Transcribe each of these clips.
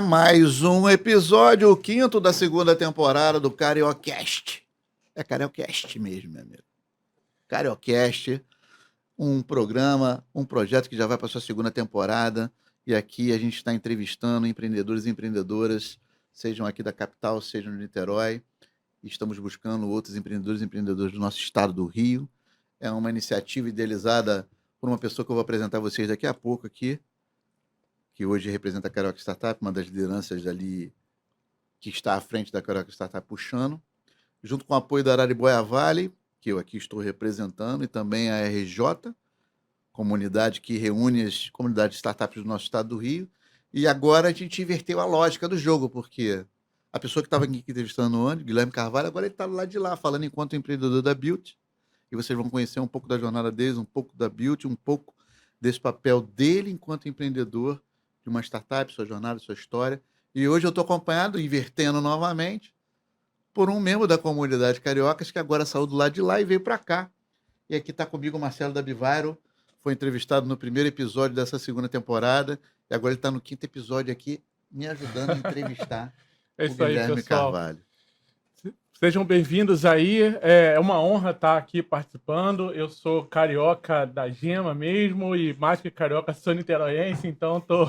Mais um episódio, o quinto da segunda temporada do Cariocast. É Cariocast mesmo, meu amigo. Cariocast, um programa, um projeto que já vai para sua segunda temporada. E aqui a gente está entrevistando empreendedores e empreendedoras, sejam aqui da capital, sejam de Niterói. E estamos buscando outros empreendedores e empreendedoras do nosso estado do Rio. É uma iniciativa idealizada por uma pessoa que eu vou apresentar a vocês daqui a pouco aqui, que hoje representa a Carioca Startup, uma das lideranças ali que está à frente da Carioca Startup puxando, junto com o apoio da Araribóia Vale, que eu aqui estou representando, e também a RJ, comunidade que reúne as comunidades de startups do nosso estado do Rio. E agora a gente inverteu a lógica do jogo, porque a pessoa que estava aqui entrevistando antes, Guilherme Carvalho, agora ele está do lado de lá, falando enquanto empreendedor da Built. E vocês vão conhecer um pouco da jornada deles, um pouco da Built, um pouco desse papel dele enquanto empreendedor de uma startup, sua jornada, sua história. E hoje eu estou acompanhado, invertendo novamente, por um membro da comunidade Cariocas que agora saiu do lado de lá e veio para cá. E aqui está comigo o Marcelo da Bivairo, foi entrevistado no primeiro episódio dessa segunda temporada, e agora ele está no quinto episódio aqui, me ajudando a entrevistar É o isso aí, Guilherme pessoal. Carvalho. Sejam bem-vindos aí. É uma honra estar aqui participando. Eu sou carioca da Gema mesmo, e mais que carioca, sou niteroiense, então tô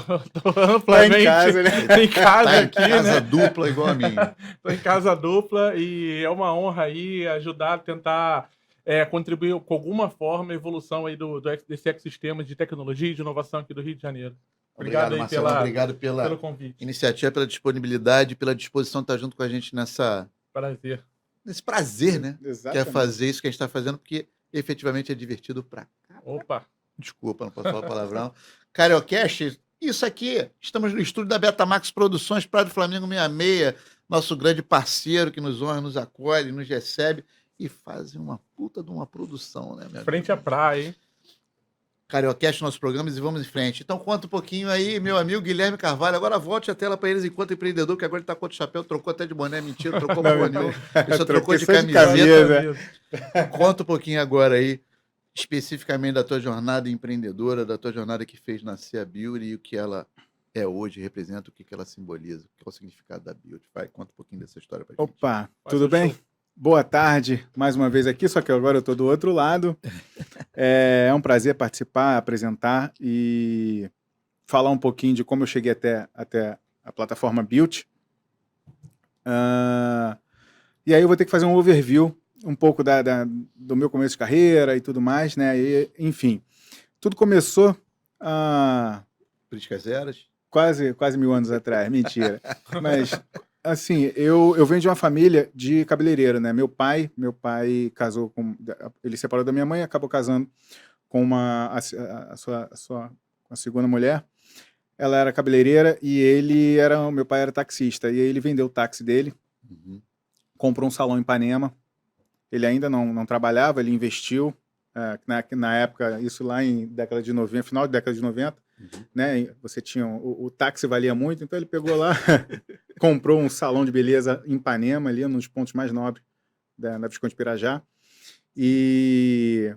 amplamente em casa, né? em casa Tá em aqui, casa né? dupla igual a mim. Tô em casa dupla e é uma honra aí ajudar a tentar contribuir com alguma forma a evolução aí desse ecossistema de tecnologia e de inovação aqui do Rio de Janeiro. Obrigado, Aí Marcelo. Obrigado pelo pelo convite. iniciativa, pela disponibilidade, pela disposição de estar junto com a gente Prazer. nesse prazer, né? Que é Exatamente. fazer isso que a gente está fazendo, porque efetivamente é divertido pra cá. Opa! Desculpa, não posso falar palavrão. Cariocast, isso aqui, estamos no estúdio da Betamax Produções, Praia do Flamengo 66, nosso grande parceiro que nos honra, nos acolhe, nos recebe e faz uma puta de uma produção, né, meu Frente amigo? à praia, hein? Cariocast, nossos programas, e vamos em frente. Então conta um pouquinho aí, meu amigo Guilherme Carvalho. Agora volte a tela para eles enquanto empreendedor, que agora ele tá com outro chapéu, trocou até de boné, mentira, trocou porra nenhuma. Ele só trocou de Troquei só de camiseta. camisa. Conta um pouquinho agora aí, especificamente da tua jornada empreendedora, da tua jornada que fez nascer a Beauty e o que ela é hoje, representa, o que ela simboliza, o que é o significado da Beauty. Vai, conta um pouquinho dessa história pra gente. Opa, Faça tudo o bem? show. Boa tarde, mais uma vez aqui, só que agora eu estou do outro lado. É um prazer participar, apresentar e falar um pouquinho de como eu cheguei até a plataforma Built. E aí eu vou ter que fazer um overview um pouco do meu começo de carreira e tudo mais, né? E, enfim, tudo começou Políticas Eras. quase 1000 anos atrás, mentira. Mas, assim, eu venho de uma família de cabeleireiro, né? Meu pai casou com... Ele separou da minha mãe e acabou casando com a segunda mulher. Ela era cabeleireira e meu pai era taxista. E aí ele vendeu o táxi dele, comprou um salão em Ipanema. Ele ainda não trabalhava, ele investiu. Na época, isso lá em década de 90, final da década de 90, né? Você tinha o táxi valia muito, então ele pegou lá, comprou um salão de beleza em Ipanema, ali nos pontos mais nobres da Visconde Pirajá, e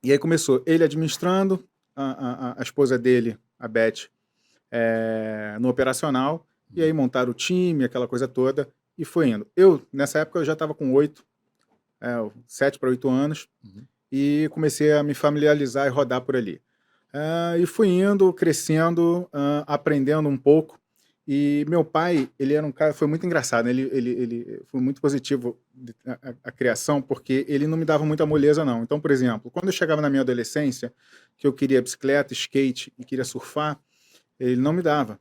aí começou ele administrando, a esposa dele, a Beth, no operacional, e aí montaram o time, aquela coisa toda, e foi indo. Nessa época, eu já estava com 7 para 8 anos, e comecei a me familiarizar e rodar por ali. E fui indo, crescendo, aprendendo um pouco. E meu pai, ele era um cara, foi muito engraçado, né? Ele foi muito positivo a criação, porque ele não me dava muita moleza, não. Então, por exemplo, quando eu chegava na minha adolescência, que eu queria bicicleta, skate e queria surfar, ele não me dava.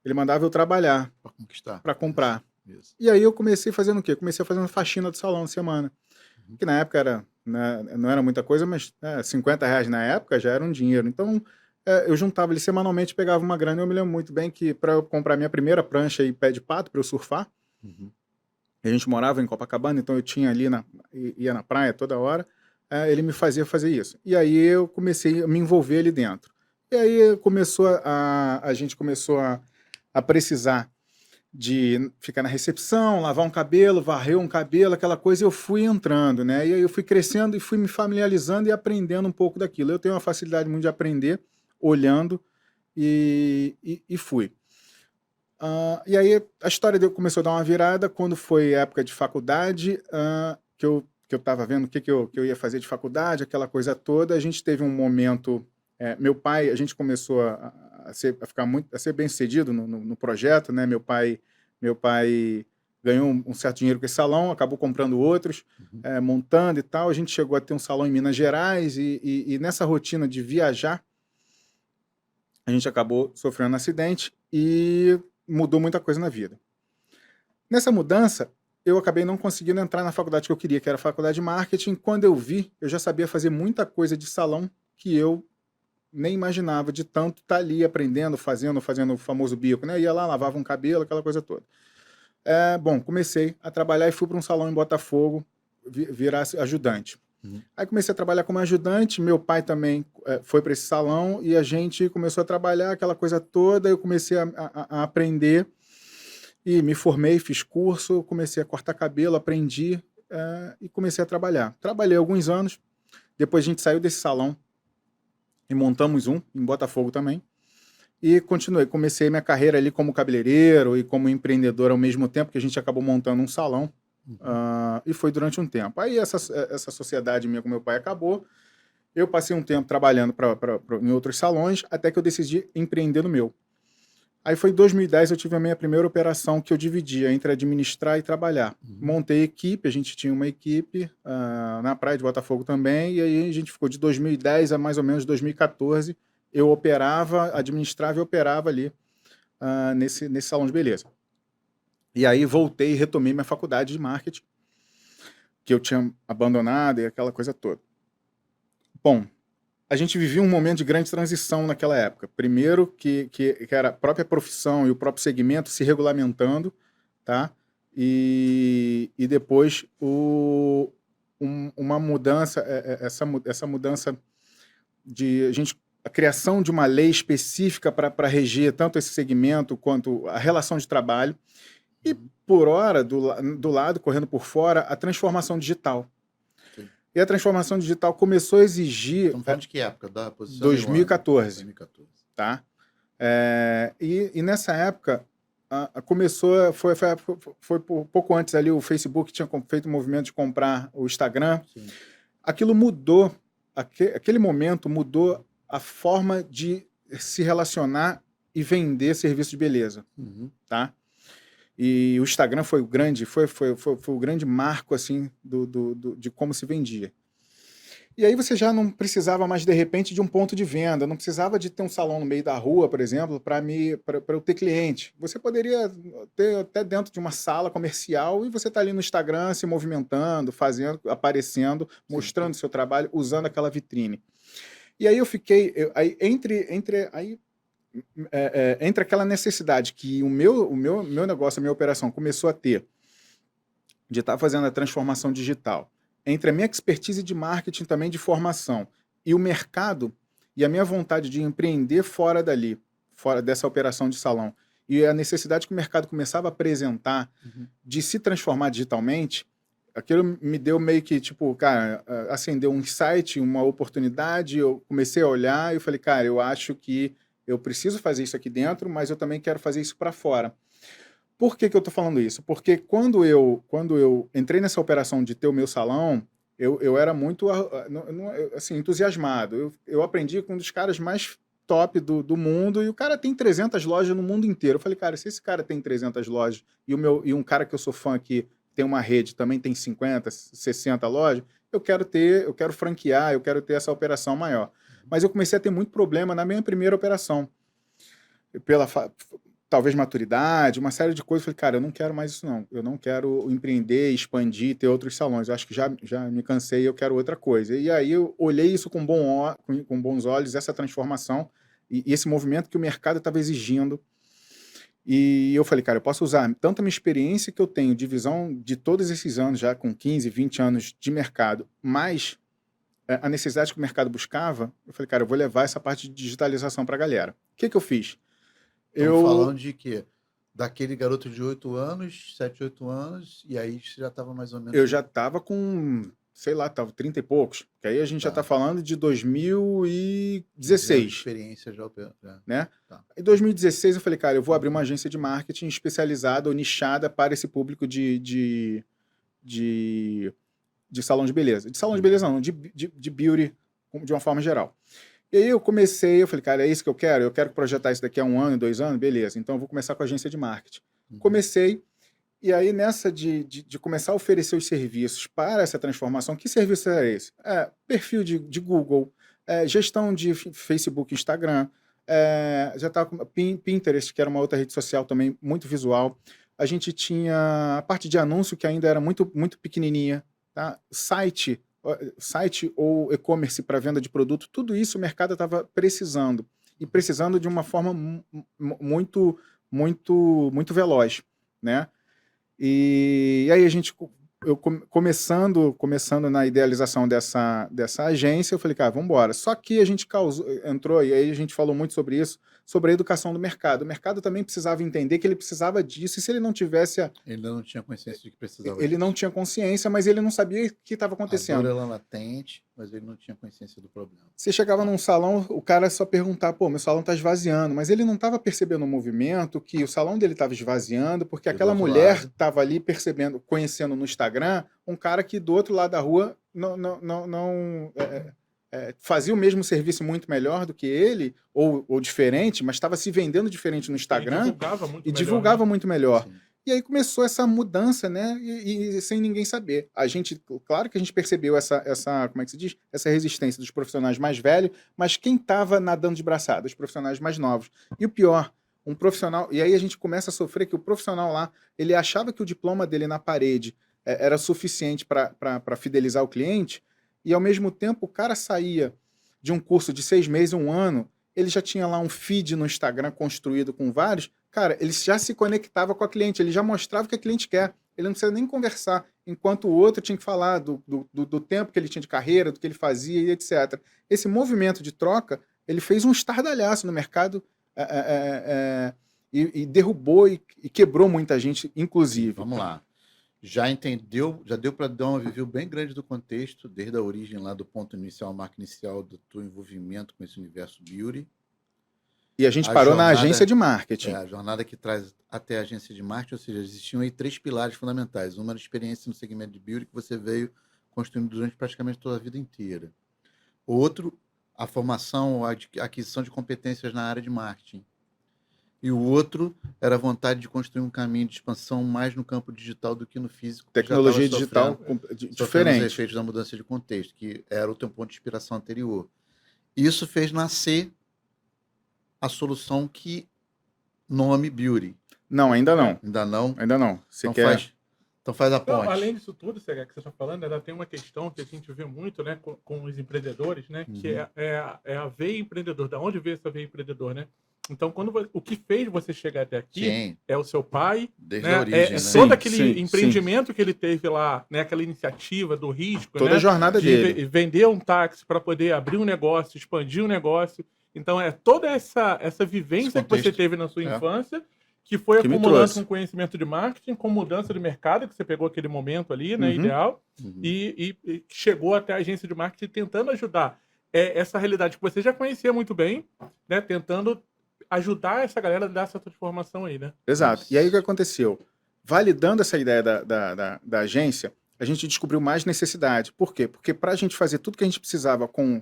Ele mandava eu trabalhar Para conquistar. para comprar. Isso. E aí eu comecei fazendo o quê? Comecei fazendo faxina do salão de semana. Que na época era, né, não era muita coisa, mas R$50 na época já era um dinheiro. Então eu juntava ele semanalmente, pegava uma grana. Eu me lembro muito bem que para eu comprar minha primeira prancha e pé de pato para eu surfar, a gente morava em Copacabana, então eu tinha ali, ia na praia toda hora, ele me fazia fazer isso. E aí eu comecei a me envolver ali dentro. E aí a gente começou a precisar de ficar na recepção, lavar um cabelo, varrer um cabelo, aquela coisa, e eu fui entrando, né? E aí eu fui crescendo e fui me familiarizando e aprendendo um pouco daquilo. Eu tenho uma facilidade muito de aprender olhando e fui. E aí a história começou a dar uma virada quando foi época de faculdade, que eu estava vendo o que eu ia fazer de faculdade, aquela coisa toda. A gente teve um momento. Meu pai, a gente começou a ser bem sucedido no projeto, né? Meu pai ganhou um certo dinheiro com esse salão, acabou comprando outros, montando e tal. A gente chegou a ter um salão em Minas Gerais e nessa rotina de viajar, a gente acabou sofrendo um acidente e mudou muita coisa na vida. Nessa mudança, eu acabei não conseguindo entrar na faculdade que eu queria, que era a faculdade de marketing. Quando eu vi, eu já sabia fazer muita coisa de salão que eu nem imaginava, de tanto estar ali aprendendo, fazendo o famoso bico, né? Ia lá, lavava um cabelo, aquela coisa toda. Bom, comecei a trabalhar e fui para um salão em Botafogo virar ajudante. Aí comecei a trabalhar como ajudante, meu pai também foi para esse salão e a gente começou a trabalhar aquela coisa toda. Eu comecei a aprender e me formei, fiz curso, comecei a cortar cabelo, aprendi e comecei a trabalhar. Trabalhei alguns anos, depois a gente saiu desse salão e montamos um em Botafogo também. E continuei, comecei minha carreira ali como cabeleireiro e como empreendedor ao mesmo tempo, que a gente acabou montando um salão. E foi durante um tempo. Aí essa sociedade minha com meu pai acabou. Eu passei um tempo trabalhando em outros salões, até que eu decidi empreender no meu. Aí foi em 2010 eu tive a minha primeira operação que eu dividia entre administrar e trabalhar. Montei equipe, a gente tinha uma equipe na praia de Botafogo também, e aí a gente ficou de 2010 a mais ou menos 2014. Eu operava, administrava e operava ali nesse salão de beleza. E aí voltei e retomei minha faculdade de marketing, que eu tinha abandonado e aquela coisa toda. Bom, a gente vivia um momento de grande transição naquela época. Primeiro, que era a própria profissão e o próprio segmento se regulamentando, tá? E depois uma mudança, essa mudança de a criação de uma lei específica para reger tanto esse segmento quanto a relação de trabalho. E, por hora, do lado, correndo por fora, a transformação digital. Sim. E a transformação digital começou a exigir... Estamos falando de que época? Da posição 2014. 2014. Tá? E nessa época, começou... Foi pouco antes ali, o Facebook tinha feito o movimento de comprar o Instagram. Sim. Aquilo mudou, aquele momento mudou a forma de se relacionar e vender serviço de beleza. Tá? E o Instagram foi o grande marco assim de como se vendia. E aí você já não precisava mais, de repente, de um ponto de venda, não precisava de ter um salão no meio da rua, por exemplo, para eu ter cliente. Você poderia ter até dentro de uma sala comercial e você está ali no Instagram se movimentando, fazendo, aparecendo, mostrando o seu trabalho, usando aquela vitrine. E aí eu fiquei... Entre aquela necessidade que o meu negócio, a minha operação começou a ter, de estar fazendo a transformação digital, entre a minha expertise de marketing também de formação, e o mercado, e a minha vontade de empreender fora dali, fora dessa operação de salão, e a necessidade que o mercado começava a apresentar de se transformar digitalmente, aquilo me deu meio que, tipo, cara, acendeu um insight, uma oportunidade, eu comecei a olhar e eu falei, cara, eu acho que eu preciso fazer isso aqui dentro, mas eu também quero fazer isso para fora. Por que eu estou falando isso? Porque quando eu entrei nessa operação de ter o meu salão, eu era muito assim, entusiasmado. Eu aprendi com um dos caras mais top do mundo, e o cara tem 300 lojas no mundo inteiro. Eu falei, cara, se esse cara tem 300 lojas e um cara que eu sou fã aqui tem uma rede, também tem 50, 60 lojas, eu quero franquear, eu quero ter essa operação maior. Mas eu comecei a ter muito problema na minha primeira operação. Talvez maturidade, uma série de coisas. Eu falei, cara, eu não quero mais isso não. Eu não quero empreender, expandir, ter outros salões. Eu acho que já me cansei, eu quero outra coisa. E aí eu olhei isso com bons olhos, essa transformação e esse movimento que o mercado estava exigindo. E eu falei, cara, eu posso usar tanto a minha experiência que eu tenho de visão de todos esses anos, já com 15, 20 anos de mercado, mais a necessidade que o mercado buscava. Eu falei, cara, eu vou levar essa parte de digitalização para a galera. O que eu fiz? Estamos falando de quê? Daquele garoto de 8 anos, 7, 8 anos, e aí você já estava mais ou menos... Eu já estava com sei lá, tava 30 e poucos. Que aí a gente já Tá. tá falando de 2016. Experiência já. Né? Tá. Em 2016 eu falei, cara, eu vou abrir uma agência de marketing especializada ou nichada para esse público de salão de beleza. De salão de beleza não, de beauty de uma forma geral. E aí eu falei, cara, é isso que eu quero projetar isso daqui a 1 ano, 2 anos, beleza, então eu vou começar com a agência de marketing. Comecei, e aí nessa de começar a oferecer os serviços para essa transformação, que serviço era esse? Perfil de Google, gestão de Facebook, Instagram, já estava com Pinterest, que era uma outra rede social também muito visual. A gente tinha a parte de anúncio, que ainda era muito, muito pequenininha, tá? Site ou e-commerce para venda de produto, tudo isso o mercado estava precisando, e precisando de uma forma muito, muito, muito veloz, né? E aí eu começando na idealização dessa agência, eu falei, cara, vamos embora. Só que a gente entrou, e aí a gente falou muito sobre isso, sobre a educação do mercado. O mercado também precisava entender que ele precisava disso, e se ele não tivesse... Ele não tinha consciência de que precisava Ele não disso. tinha consciência, mas ele não sabia o que estava A acontecendo. dor era latente, mas ele não tinha consciência do problema. Você chegava num salão, o cara só perguntava, pô, meu salão tá esvaziando, mas ele não estava percebendo o movimento, que o salão dele estava esvaziando, porque E do aquela outro mulher lado? estava ali percebendo, conhecendo no Instagram, um cara que do outro lado da rua fazia o mesmo serviço muito melhor do que ele, ou diferente, mas estava se vendendo diferente no Instagram E divulgava muito melhor, né? divulgava muito melhor. Sim. E aí começou essa mudança, né? E sem ninguém saber. Claro que a gente percebeu como é que se diz? Essa resistência dos profissionais mais velhos, mas quem estava nadando de braçada? Os profissionais mais novos. E o pior, um profissional. E aí a gente começa a sofrer que o profissional lá, ele achava que o diploma dele na parede era suficiente para fidelizar o cliente, e ao mesmo tempo o cara saía de um curso de 6 meses, 1 ano, ele já tinha lá um feed no Instagram construído com vários. Cara, ele já se conectava com a cliente, ele já mostrava o que a cliente quer. Ele não precisa nem conversar, enquanto o outro tinha que falar do tempo que ele tinha de carreira, do que ele fazia e etc. Esse movimento de troca, ele fez um estardalhaço no mercado e derrubou e quebrou muita gente, inclusive. Vamos lá. Já entendeu, já deu para dar uma review bem grande do contexto, desde a origem lá do ponto inicial, a marca inicial do teu envolvimento com esse universo beauty. E a gente A parou na jornada- agência de marketing. A jornada que traz até a agência de marketing, ou seja, existiam aí 3 pilares fundamentais. Uma era a experiência no segmento de beauty que você veio construindo durante praticamente toda a vida inteira. Outro, a formação, a aquisição de competências na área de marketing. E o outro era a vontade de construir um caminho de expansão mais no campo digital do que no físico. que já Tecnologia estava digital sofrendo os diferente. efeitos da mudança de contexto, que era o teu ponto de inspiração anterior. Isso fez nascer a solução que nome Beauty. Não, ainda não. Ainda não? Ainda não. Você Então quer... faz a Não, ponte. além disso tudo, Cega, que você está falando, ainda tem uma questão que a gente vê muito, né, com os empreendedores, né, que é a veia empreendedor. Da onde veio essa veia empreendedor, né? Então, o que fez você chegar até aqui Sim, é o seu pai, desde né? a origem, né? Todo aquele Sim, empreendimento que ele teve lá, né? Aquela iniciativa do risco, Toda né? a jornada de dele. vender um táxi para poder abrir um negócio, expandir um negócio. Então, é toda essa vivência Esse que você contexto. teve na sua É. infância, que foi Que me acumulando trouxe. com conhecimento de marketing, com mudança de mercado, que você pegou aquele momento ali, né? Uhum. Ideal, Uhum. e chegou até a agência de marketing tentando ajudar essa realidade que você já conhecia muito bem, né? Tentando ajudar essa galera a dar essa transformação aí, né? Exato. E aí o que aconteceu? Validando essa ideia da agência, a gente descobriu mais necessidade. Por quê? Porque para a gente fazer tudo que a gente precisava com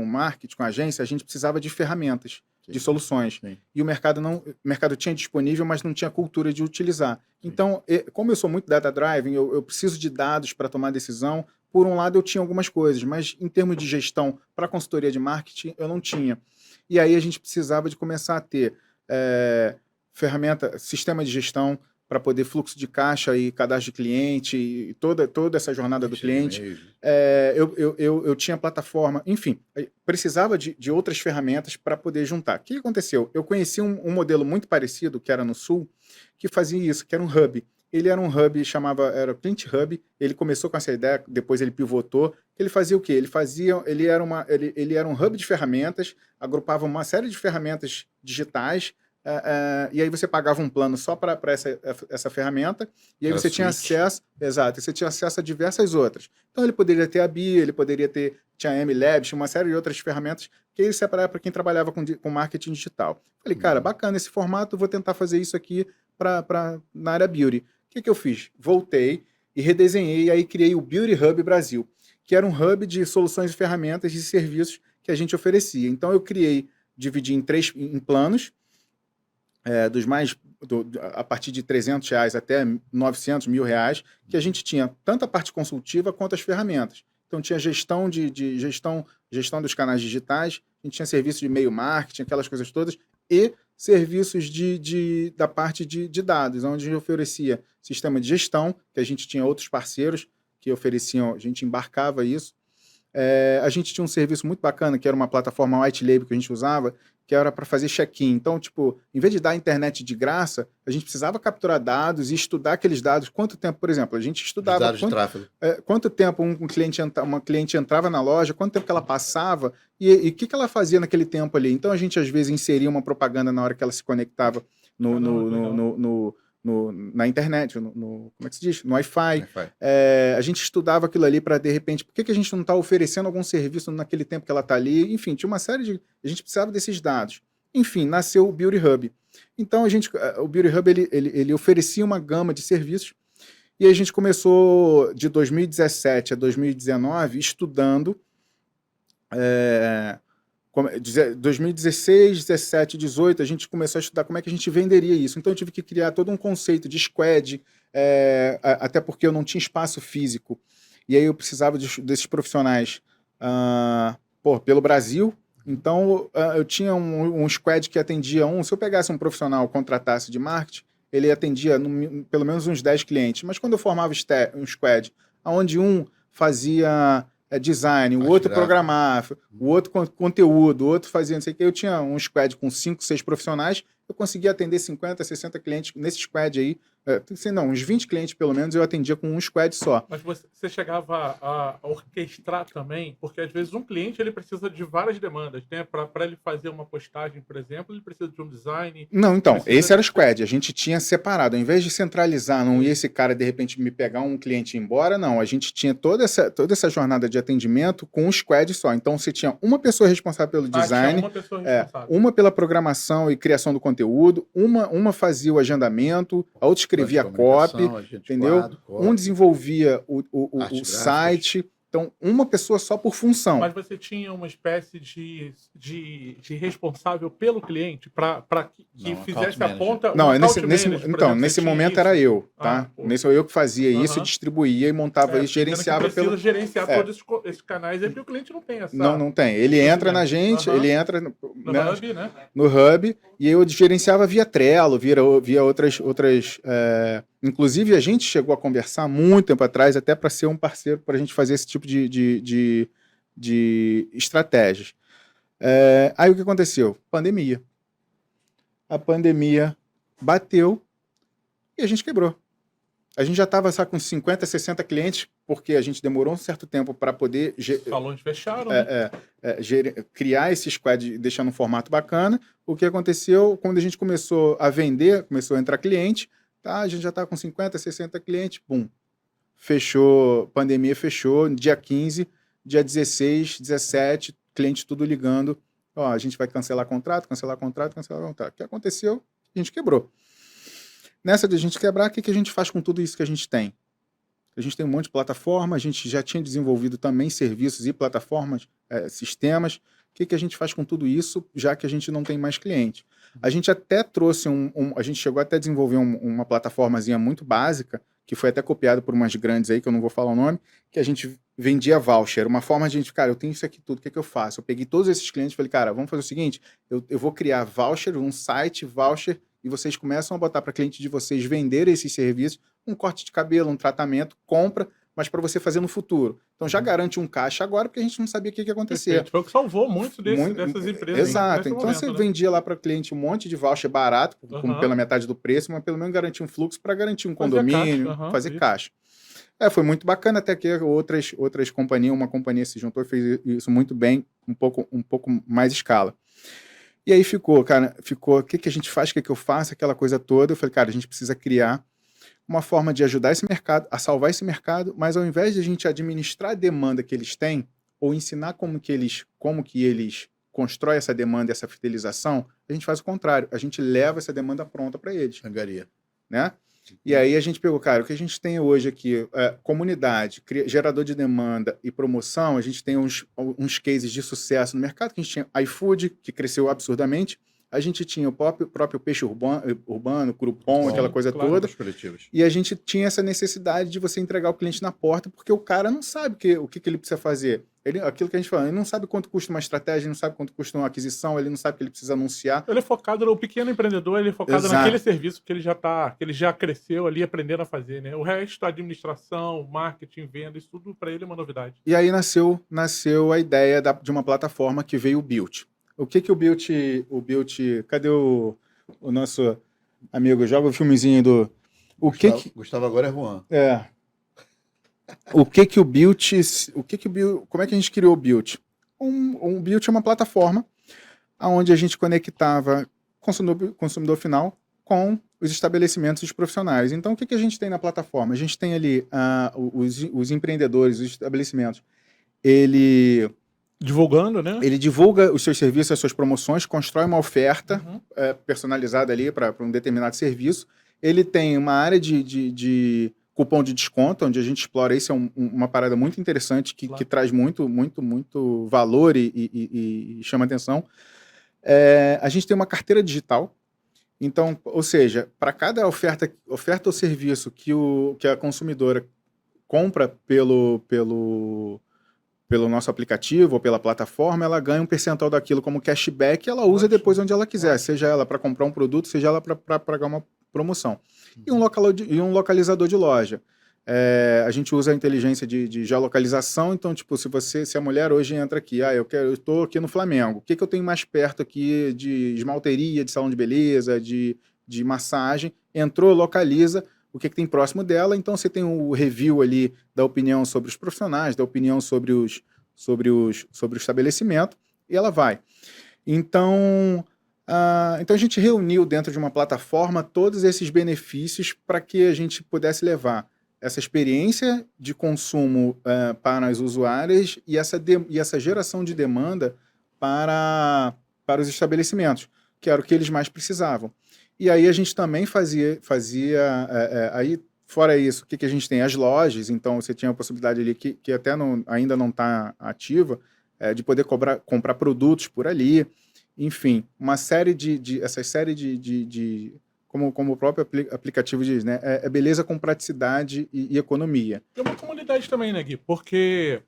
marketing, com a agência, a gente precisava de ferramentas, Sim. de soluções. Sim. E o mercado tinha disponível, mas não tinha cultura de utilizar. Então, como eu sou muito data-driven, eu preciso de dados para tomar decisão. Por um lado, eu tinha algumas coisas, mas em termos de gestão para consultoria de marketing, eu não tinha. E aí a gente precisava de começar a ter ferramenta, sistema de gestão para poder fluxo de caixa e cadastro de cliente e toda essa jornada do cliente. Eu tinha plataforma, enfim, precisava de outras ferramentas para poder juntar. O que aconteceu? Eu conheci um modelo muito parecido, que era no Sul, que fazia isso, que era um hub. Ele era um hub, era o Client Hub. Ele começou com essa ideia, depois ele pivotou. Ele fazia o quê? Ele era um hub de ferramentas, agrupava uma série de ferramentas digitais e aí você pagava um plano só para essa ferramenta, e aí Era você tinha suíte. acesso, exato, e você tinha acesso a diversas outras. Então ele poderia ter a BIA, ele poderia ter, tinha a MLabs, tinha uma série de outras ferramentas, que isso é para quem trabalhava com marketing digital. Falei, cara, bacana esse formato, vou tentar fazer isso aqui na área Beauty. O que eu fiz? Voltei e redesenhei, e aí criei o Beauty Hub Brasil, que era um hub de soluções e ferramentas e serviços que a gente oferecia. Então eu dividi em planos, a partir de R$300 até 900, R$1.000, que a gente tinha tanto a parte consultiva quanto as ferramentas. Então tinha gestão gestão dos canais digitais, a gente tinha serviço de e-mail marketing, aquelas coisas todas, e serviços da parte de dados, onde a gente oferecia sistema de gestão, que a gente tinha outros parceiros que ofereciam, a gente embarcava isso. A gente tinha um serviço muito bacana, que era uma plataforma white label que a gente usava, que era para fazer check-in. Então, tipo, em vez de dar internet de graça, a gente precisava capturar dados e estudar aqueles dados. Quanto tempo, por exemplo, a gente estudava Dados de tráfego. quanto tempo uma cliente entrava na loja, quanto tempo que ela passava e o que ela fazia naquele tempo ali. Então, a gente, às vezes, inseria uma propaganda na hora que ela se conectava na internet, como é que se diz? No Wi-Fi. A gente estudava aquilo ali para, de repente, por que a gente não está oferecendo algum serviço naquele tempo que ela está ali? Enfim, tinha uma série de... A gente precisava desses dados. Enfim, nasceu o Beauty Hub. Então, o Beauty Hub ele oferecia uma gama de serviços e a gente começou de 2017 a 2019 estudando 2016, 17, 18, a gente começou a estudar como é que a gente venderia isso. Então eu tive que criar todo um conceito de squad, até porque eu não tinha espaço físico. E aí eu precisava desses profissionais pelo Brasil. Então eu tinha um squad que atendia se eu pegasse um profissional, contratasse de marketing, ele atendia pelo menos uns 10 clientes. Mas quando eu formava um squad, onde um fazia... design, o outro programava, o outro conteúdo, o outro fazia não sei o que. Eu tinha um squad com 5, 6 profissionais, eu conseguia atender 50, 60 clientes nesse squad aí. Uns 20 clientes pelo menos eu atendia com um squad só. Mas você chegava a orquestrar também, porque às vezes um cliente ele precisa de várias demandas, né? Para ele fazer uma postagem, por exemplo, ele precisa de um design. Não, então, esse era o squad, a gente tinha separado. Ao invés de centralizar, não ia esse cara de repente me pegar um cliente e ir embora, não. A gente tinha toda essa jornada de atendimento com um squad só. Então você tinha uma pessoa responsável pelo design, uma pessoa responsável. Uma pela programação e criação do conteúdo, uma fazia o agendamento, a outra escrevia a copy, entendeu? Um desenvolvia o site. Então, uma pessoa só por função. Mas você tinha uma espécie de responsável pelo cliente para que fizesse a ponta. Não, nesse momento isso. Era eu, tá? Eu que fazia isso, distribuía e montava isso, gerenciava pelo... gerenciar todos esses canais, é que o cliente não tem essa... Não tem. Ele entra na gente, ele entra no Hub, né? No Hub, e eu gerenciava via Trello, via outras inclusive, a gente chegou a conversar muito tempo atrás, até para ser um parceiro, para a gente fazer esse tipo de estratégias. Aí o que aconteceu? Pandemia. A pandemia bateu e a gente quebrou. A gente já estava com 50, 60 clientes, porque a gente demorou um certo tempo para poder... Salões fecharam, né? Criar esse squad, deixando um formato bacana. O que aconteceu, quando a gente começou a vender, começou a entrar cliente, tá? A gente já está com 50, 60 clientes, bum. Fechou, pandemia fechou, dia 15, dia 16, 17, cliente tudo ligando. A gente vai cancelar contrato. O que aconteceu? A gente quebrou. Nessa de a gente quebrar, o que a gente faz com tudo isso que a gente tem? A gente tem um monte de plataforma, a gente já tinha desenvolvido também serviços e plataformas, sistemas. O que a gente faz com tudo isso, já que a gente não tem mais cliente? A gente até trouxe a gente chegou até a desenvolver uma plataformazinha muito básica, que foi até copiado por umas grandes aí, que eu não vou falar o nome, que a gente vendia voucher. Uma forma de a gente, cara, eu tenho isso aqui tudo, o que eu faço? Eu peguei todos esses clientes e falei, cara, vamos fazer o seguinte, eu vou criar voucher, um site, voucher, e vocês começam a botar para cliente de vocês vender esses serviços, um corte de cabelo, um tratamento, compra, mas para você fazer no futuro. Então já garante um caixa agora, porque a gente não sabia o que ia acontecer. Foi o que salvou muito dessas empresas. Exato. Então você vendia lá para o cliente um monte de voucher barato, pela metade do preço, mas pelo menos garantir um fluxo para garantir um condomínio, fazer caixa. Foi muito bacana, até que outras companhias, uma companhia se juntou e fez isso muito bem, um pouco mais escala. E aí ficou, o que a gente faz, o que eu faço, aquela coisa toda. Eu falei, cara, a gente precisa criar uma forma de ajudar esse mercado, a salvar esse mercado, mas ao invés de a gente administrar a demanda que eles têm, ou ensinar como que eles constroem essa demanda e essa fidelização, a gente faz o contrário, a gente leva essa demanda pronta para eles. Angaria. Né? E aí a gente pegou, cara, o que a gente tem hoje aqui, comunidade, gerador de demanda e promoção, a gente tem uns cases de sucesso no mercado, que a gente tinha iFood, que cresceu absurdamente, a gente tinha o próprio peixe urbano, Groupon, aquela coisa toda, e a gente tinha essa necessidade de você entregar o cliente na porta, porque o cara não sabe o que ele precisa fazer. Aquilo que a gente fala, ele não sabe quanto custa uma estratégia, ele não sabe quanto custa uma aquisição, ele não sabe que ele precisa anunciar. Ele é focado no pequeno empreendedor, ele é focado naquele serviço que ele já cresceu ali aprendendo a fazer, né? O resto, administração, marketing, venda, isso tudo para ele é uma novidade. E aí nasceu a ideia de uma plataforma que veio o Built. O que o Built, cadê o nosso amigo? Joga o filmezinho do... Gustavo agora é Juan. Como é que a gente criou o Built? Um Built é uma plataforma onde a gente conectava consumidor final com os estabelecimentos e os profissionais. Então, o que a gente tem na plataforma? A gente tem ali os empreendedores, os estabelecimentos. Divulgando, né? Ele divulga os seus serviços, as suas promoções, constrói uma oferta personalizada ali para um determinado serviço. Ele tem uma área de cupom de desconto, onde a gente explora. Isso é uma parada muito interessante que traz muito, muito, muito valor e chama atenção. A gente tem uma carteira digital. Então, ou seja, para cada oferta ou serviço que a consumidora compra pelo nosso aplicativo ou pela plataforma, ela ganha um percentual daquilo como cashback e ela usa depois onde ela quiser, seja ela para comprar um produto, seja ela para pagar uma promoção. E um localizador de loja. A gente usa a inteligência de geolocalização, então, tipo, se a mulher hoje entra aqui, eu estou aqui no Flamengo, o que eu tenho mais perto aqui de esmalteria, de salão de beleza, de massagem, entrou, localiza o que tem próximo dela, então você tem o review ali da opinião sobre os profissionais, da opinião sobre o estabelecimento, e ela vai. Então a gente reuniu dentro de uma plataforma todos esses benefícios para que a gente pudesse levar essa experiência de consumo para as usuárias e essa geração de demanda para os estabelecimentos, que era o que eles mais precisavam. E aí a gente também fazia aí, fora isso, o que a gente tem? As lojas, então você tinha a possibilidade ali que até ainda não está ativa, de poder comprar produtos por ali, enfim, uma série essas série como o próprio aplicativo diz, né? Beleza com praticidade e economia. É uma comunidade também, né, Gui? Porque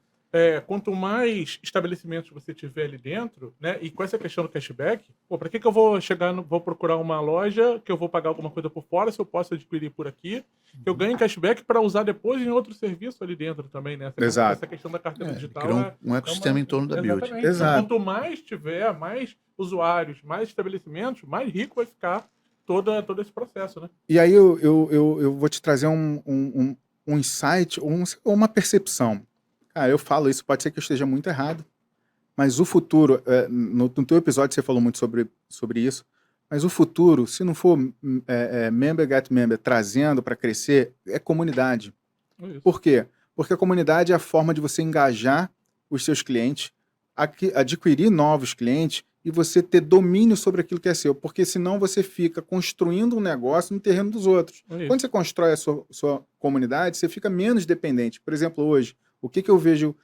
quanto mais estabelecimentos você tiver ali dentro, né? E com essa questão do cashback, para que eu vou vou procurar uma loja que eu vou pagar alguma coisa por fora, se eu posso adquirir por aqui, que eu ganho cashback para usar depois em outro serviço ali dentro também, né? Exato. Essa questão da carteira digital. Criou um ecossistema em torno da Build. Exato. Então, quanto mais tiver, mais usuários, mais estabelecimentos, mais rico vai ficar todo esse processo, né? E aí eu vou te trazer um insight, ou uma percepção. Cara, eu falo isso, pode ser que eu esteja muito errado, mas o futuro, no teu episódio você falou muito sobre isso, mas o futuro, se não for member get member trazendo para crescer, é comunidade. Isso. Por quê? Porque a comunidade é a forma de você engajar os seus clientes, adquirir novos clientes e você ter domínio sobre aquilo que é seu, porque senão você fica construindo um negócio no terreno dos outros. Isso. Quando você constrói a sua comunidade, você fica menos dependente. Por exemplo, hoje, o que eu vejo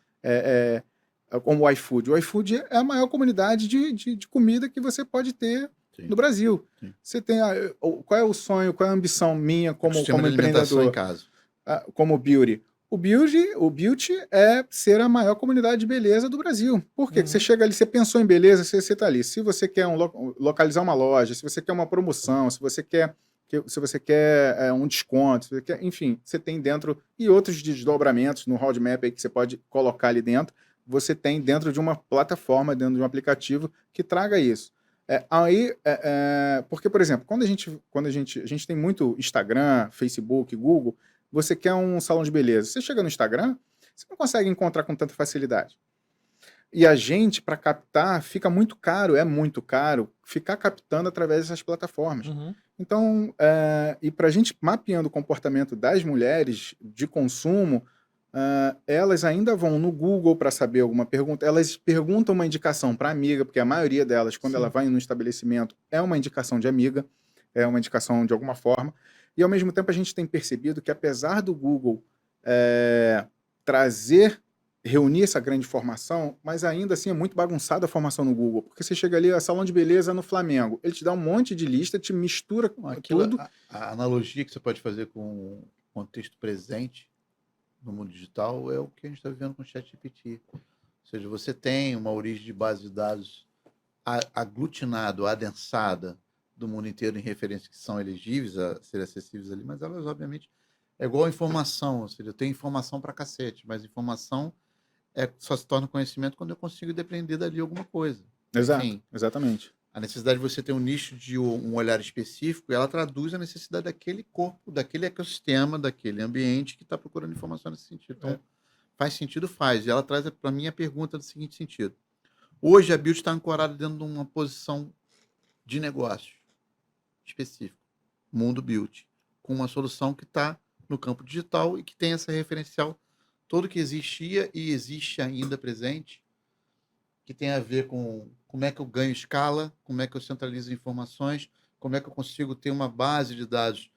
como o iFood? O iFood é a maior comunidade de comida que você pode ter no Brasil. Sim. Você tem qual é o sonho, qual é a ambição minha como empreendedor em casa. Como beauty? O beauty é ser a maior comunidade de beleza do Brasil. Por quê? Porque você chega ali, você pensou em beleza, você está ali. Se você quer localizar uma loja, se você quer uma promoção, se você quer um desconto, enfim, você tem dentro, e outros desdobramentos no roadmap aí que você pode colocar ali dentro, você tem dentro de uma plataforma, dentro de um aplicativo que traga isso. Porque, por exemplo, quando a gente tem muito Instagram, Facebook, Google, você quer um salão de beleza. Você chega no Instagram, você não consegue encontrar com tanta facilidade. E a gente, para captar, fica muito caro, é muito caro, ficar captando através dessas plataformas. Uhum. Então, e para a gente mapeando o comportamento das mulheres de consumo, elas ainda vão no Google para saber alguma pergunta, elas perguntam uma indicação para amiga, porque a maioria delas, quando Sim. ela vai no estabelecimento, é uma indicação de amiga, é uma indicação de alguma forma, e ao mesmo tempo a gente tem percebido que apesar do Google reunir essa grande formação, mas ainda assim é muito bagunçada a formação no Google, porque você chega ali, salão de beleza no Flamengo, ele te dá um monte de lista, te mistura tudo. A analogia que você pode fazer com o contexto presente no mundo digital é o que a gente está vivendo com o ChatGPT. Ou seja, você tem uma origem de base de dados aglutinado, adensada do mundo inteiro em referências que são elegíveis a serem acessíveis ali, mas elas, obviamente, é igual a informação, ou seja, eu tenho informação para cacete, mas informação só se torna conhecimento quando eu consigo depender dali alguma coisa. Exato, Enfim, exatamente. a necessidade de você ter um nicho de um olhar específico, ela traduz a necessidade daquele corpo, daquele ecossistema, daquele ambiente que está procurando informação nesse sentido. Então, faz sentido? Faz. E ela traz para mim a pergunta do seguinte sentido. Hoje, a Build está ancorada dentro de uma posição de negócio específico, mundo Build, com uma solução que está no campo digital e que tem essa referencial todo que existia e existe ainda presente, que tem a ver com como é que eu ganho escala, como é que eu centralizo informações, como é que eu consigo ter uma base de dados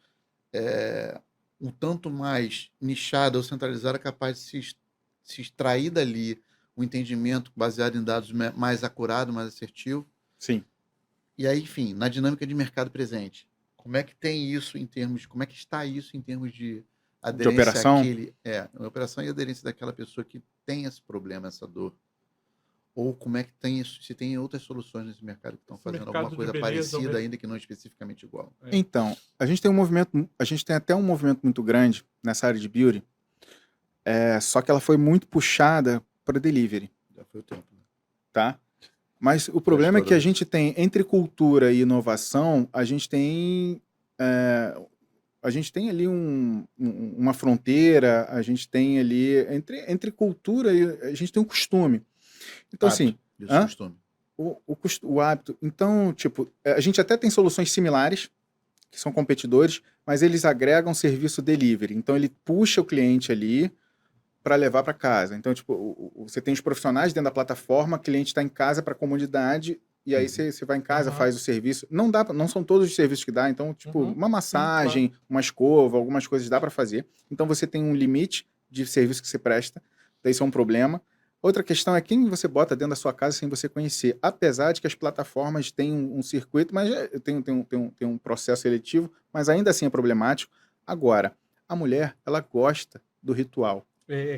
um tanto mais nichada ou centralizada, capaz de se extrair dali um entendimento baseado em dados mais acurado, mais assertivo. Sim. E aí, enfim, na dinâmica de mercado presente, como é que tem isso em termos, como é que está isso em termos de aderência de operação? Operação e aderência daquela pessoa que tem esse problema, essa dor. Ou como é que tem isso, se tem outras soluções nesse mercado que estão fazendo alguma coisa parecida, ainda que não especificamente igual. Então, a gente tem até um movimento muito grande nessa área de beauty, só que ela foi muito puxada para delivery. Já foi o tempo, né? Tá? Mas o problema é que a gente tem, entre cultura e inovação, a gente tem ali uma fronteira, a gente tem ali, entre cultura e a gente tem um costume. Então, assim, costume. O hábito. Então, tipo, a gente até tem soluções similares, que são competidores, mas eles agregam serviço delivery. Então, ele puxa o cliente ali para levar para casa. Então, tipo, você tem os profissionais dentro da plataforma, o cliente está em casa para comodidade, e aí você vai em casa, faz o serviço. Não são todos os serviços que dá, então, tipo, uma massagem, uma escova, algumas coisas dá para fazer. Então, você tem um limite de serviço que você presta, daí isso é um problema. Outra questão é quem você bota dentro da sua casa sem você conhecer. Apesar de que as plataformas têm um circuito, mas tem um processo seletivo, mas ainda assim é problemático. Agora, a mulher, ela gosta do ritual.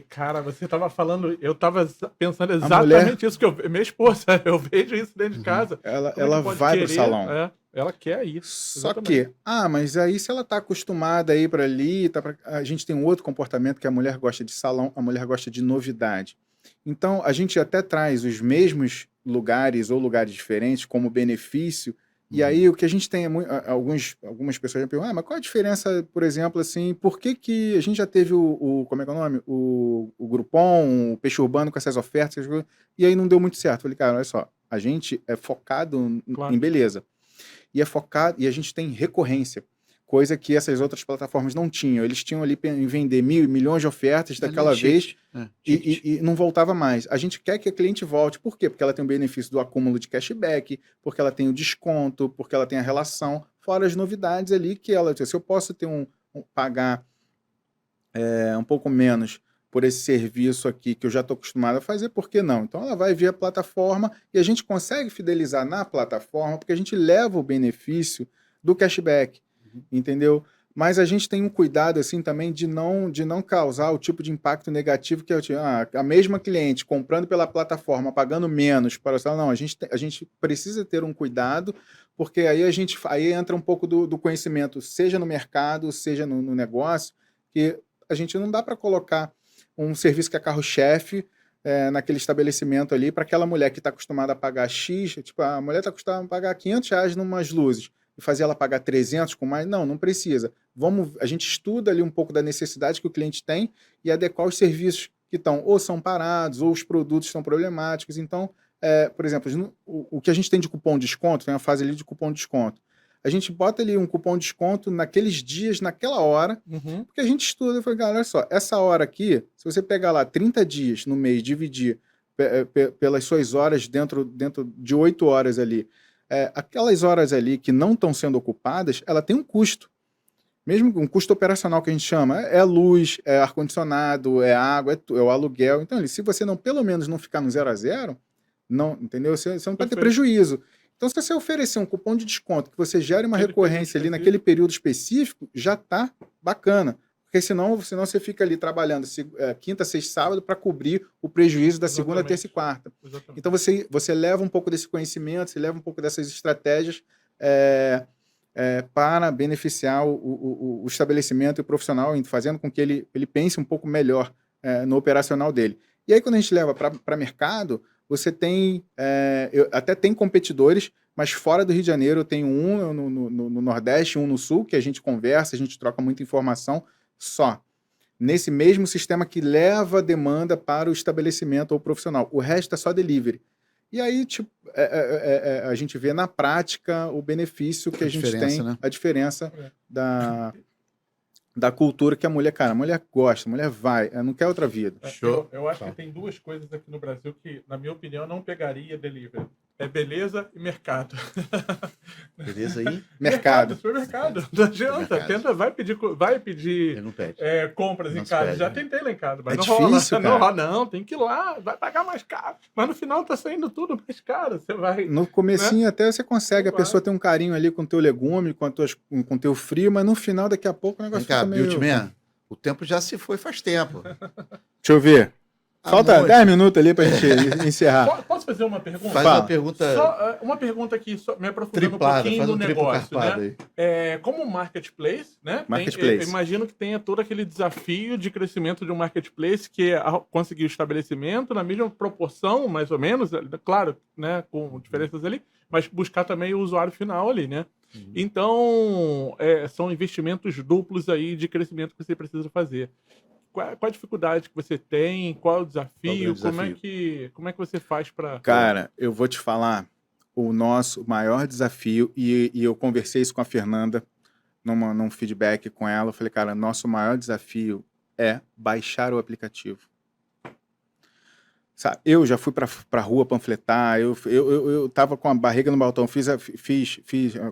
Cara, você estava falando, eu estava pensando exatamente isso, que minha esposa, eu vejo isso dentro de casa. Ela vai pro salão. Ela quer isso. Só que, mas aí se ela tá acostumada a ir para ali, a gente tem um outro comportamento que a mulher gosta de salão, a mulher gosta de novidade. Então, a gente até traz os mesmos lugares ou lugares diferentes como benefício, e aí o que a gente tem algumas pessoas já perguntam, mas qual a diferença, por exemplo, assim, por que a gente já teve como é que é o nome? O Groupon, o Peixe Urbano com essas ofertas, e aí não deu muito certo. Eu falei, cara, olha só, a gente é focado em beleza, e a gente tem recorrência, coisa que essas outras plataformas não tinham. Eles tinham ali em vender milhões de ofertas daquela vez e não voltava mais. A gente quer que a cliente volte. Por quê? Porque ela tem o benefício do acúmulo de cashback, porque ela tem o desconto, porque ela tem a relação, fora as novidades ali que ela... Se eu posso ter pagar um pouco menos por esse serviço aqui que eu já estou acostumado a fazer, por que não? Então ela vai via plataforma e a gente consegue fidelizar na plataforma porque a gente leva o benefício do cashback. Entendeu? Mas a gente tem um cuidado assim também de não causar o tipo de impacto negativo que a mesma cliente comprando pela plataforma, pagando menos para o não, a gente precisa ter um cuidado, porque aí entra um pouco do conhecimento, seja no mercado, seja no negócio, que a gente não dá para colocar um serviço que é carro-chefe naquele estabelecimento ali para aquela mulher que está acostumada a pagar X, tipo, a mulher está acostumada a pagar R$500 numas luzes, e fazer ela pagar 300 com mais? Não precisa. A gente estuda ali um pouco da necessidade que o cliente tem e adequar os serviços que estão ou são parados, ou os produtos estão problemáticos. Então, por exemplo, o que a gente tem de cupom de desconto, tem uma fase ali de cupom de desconto. A gente bota ali um cupom de desconto naqueles dias, naquela hora, porque a gente estuda e fala, cara, olha só, essa hora aqui, se você pegar lá 30 dias no mês, dividir pelas suas horas dentro de 8 horas ali, aquelas horas ali que não estão sendo ocupadas, ela tem um custo. Mesmo um custo operacional que a gente chama, é luz, é ar-condicionado, é água, é o aluguel. Então, se você não, pelo menos não ficar no 0 a 0, não, entendeu? Você não pode ter prejuízo. Então, se você oferecer um cupom de desconto que você gere uma recorrência ali naquele período específico, já tá bacana. Porque senão você fica ali trabalhando quinta, sexta, sábado para cobrir o prejuízo da segunda, terça e quarta. Exatamente. Então, você leva um pouco desse conhecimento, você leva um pouco dessas estratégias para beneficiar o estabelecimento e o profissional, fazendo com que ele pense um pouco melhor no operacional dele. E aí, quando a gente leva para mercado, você tem, até tem competidores, mas fora do Rio de Janeiro eu tenho um no Nordeste, um no Sul, que a gente conversa, a gente troca muita informação, só nesse mesmo sistema que leva a demanda para o estabelecimento ou profissional. O resto é só delivery. E aí, tipo, a gente vê na prática o benefício que a gente tem, né? A diferença da cultura que a mulher gosta, a mulher vai, ela não quer outra vida. Eu acho que tem duas coisas aqui no Brasil que, na minha opinião, não pegaria delivery. É beleza e mercado. Beleza aí? Mercado. Supermercado. Não adianta. Vai pedir compras em casa. Já tentei lá em casa, mas não difícil, rola. Não rola, não. Tem que ir lá, vai pagar mais caro. Mas no final tá saindo tudo mais caro. Você vai. No comecinho, né? Até você consegue, a pessoa tem um carinho ali com o teu legume, com o teu frio, mas no final, daqui a pouco, o negócio fica meio... Built-Man, o tempo já se foi faz tempo. Deixa eu ver. Falta 10 minutos ali pra gente encerrar. Posso fazer uma pergunta? Faz uma pergunta. Só, uma pergunta aqui, me aprofundando um pouquinho do negócio, né? Como marketplace, né? Eu imagino que tenha todo aquele desafio de crescimento de um marketplace, que é conseguir o estabelecimento na mesma proporção, mais ou menos, claro, né? Com diferenças ali, mas buscar também o usuário final ali, né? Então, são investimentos duplos aí de crescimento que você precisa fazer. Qual a dificuldade que você tem? Qual é o desafio? Como é que você faz para... Cara, eu vou te falar, o nosso maior desafio, e eu conversei isso com a Fernanda, num feedback com ela, eu falei, cara, nosso maior desafio é baixar o aplicativo. Sabe, eu já fui pra rua panfletar, eu tava com a barriga no balcão, fiz